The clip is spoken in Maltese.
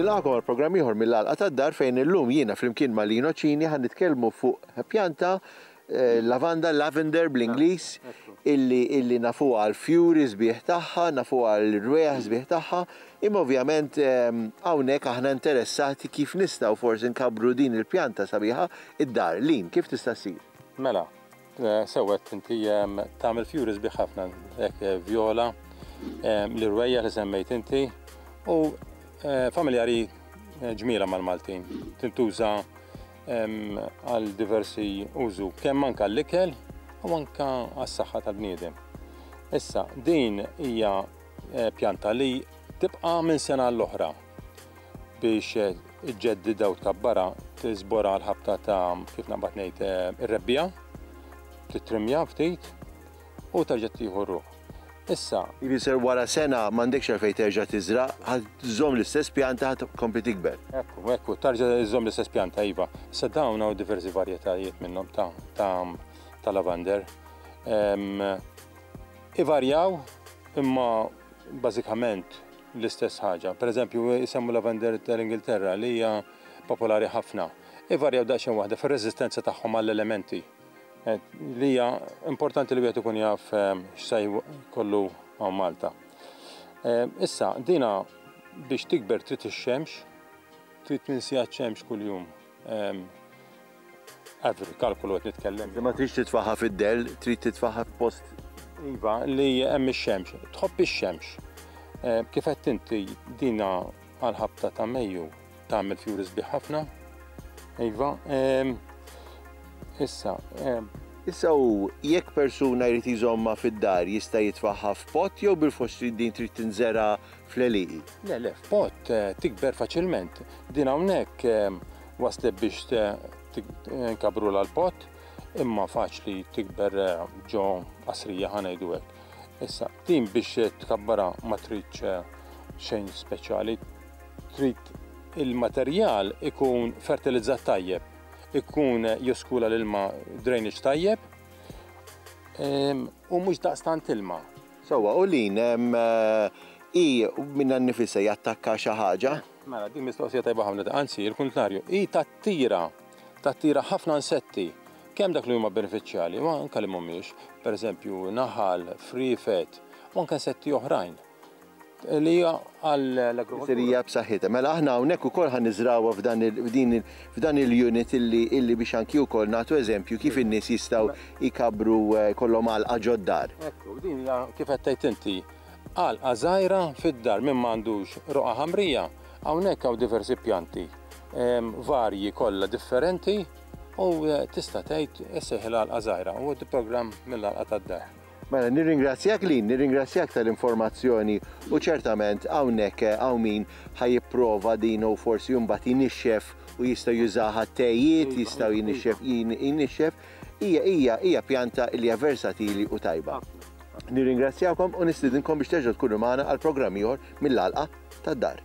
Nilqakom għal programm ieħor mill-għalqa tad-dar fejn illum jiena flimkien ma' Lino Cini ħan nitkellmu fuq pjanta lavender bl-Ingliż illi nafuha għal fjuri sbieħ tagħha, nafuha għal rwieħ sbieħ tagħha, imma ovvjament hawnhekk aħna interessati kif nistgħu forsi nkabru din il-pjanta sabiħa id-dar. Lin, kif tista' ssir? Mela, sewwet inti tagħmel fjuri sbieħ ħafna hekk vjola, l-irwejja li semmejt inti u familjari ġmiela mal-Maltin. Tintuża għal diversi użu kemm anke l-ikel u anke għas-saħħa tal-bniedem. Issa din hija pjanta li tibqa' minn sena l-oħra biex iġġeddidha u tkabbara tiżbora l-ħabta ta' kif naqbad ngħid ir-rebbija, titrimja ftit u terġa' tieħu ruħ. Issa. Jfisser wara sena m'għandekx għalfejn terġa' tiżra' ħażżomm l-istess pjanta ħadd kompli tikber. Ekku, terġa' iżżomm l-istess pjanta iva. Issa dawn hawn diversi varjetajiet minnhom ta' lavender. Ivarjaw imma bażikament l-istess ħaġa. Pereżempju isemmu lavender tal-Ingilterra li hija popolari ħafna. Ivarjaw daqsxejn waħda fir-reżistenza tagħhom għall-elementi. Li hija importanti li wieħed ikun jaf x'se kollu hawn Malta. Issa dina biex tikber trid ix-xemx, trid minsijat xemx kuljum. Kalkulu qed nitkellem. Ma tridx titfaħħa fid-del, trid titfaħħa f'post. Iva, li hemm ix-xemx, tħobb ix-xemx. Kif qed inti dina għal-ħabta ta' Mejju tagħmel fjuri sbieħ ħafna. Iva, Issa u jekk persuna jrid iżomma fid-dar jista' jitfaħħa f'pott jew bil-fost din trid tinżera fl-eliqi? Le, f'pott tikber faċilment. Din hawnhekk waslet biex nkabruha l-pott, imma faċli tikber ġo qasrija ħanejdu hekk. Issa din biex tkabbara ma tridx xejn speċjali, trid il-materjal ikun fertilizzat tajjeb. Ikun joskula l-ilma drainage tajjeb u mhux daqstant ilma. Sewwa u lin minna nnifisha jattakka xi ħaġa? Mela din mistoqsija tajba ħafna, anzi il-kontrarju, tattira ħafna insetti. Kemm dak li huma benefiċjali u anke li mhumiex, pereżempju naħal, frifet u anke insetti oħrajn. Li għall-agrikoltura b'saħħitha. Mela aħna hawnhekk ukoll ħan niżrawha f'dan il-unit illi biex anki wkoll nagħtu eżempju kif in-nies jistgħu jkabru kollhom għalqa ġod-dar. Ekku, din hija kif qed tgħid inti għalqa żgħira fid-dar minn m'għandux roqa ħamrija, hawnhekk hawn diversi pjanti varji kollha differenti u tista' tgħid isseħħel għalqa żgħira u d-programm mill-għalqa tad-dar. Mela, nirringrazzjak Lin, nirringrazzjak tal-informazzjoni u ċertament hawnhekk hawn min ħajjipprova din u forsi mbagħad jinixxef u jistgħu jużaha tejjiet, jistgħu jinixxef. Hija pjanta li hija versatili u tajba. Nirringrazzjakom u nistidinkom biex terġgħu tkunu magħna għal programm ieħor mill-għalqa tad-dar.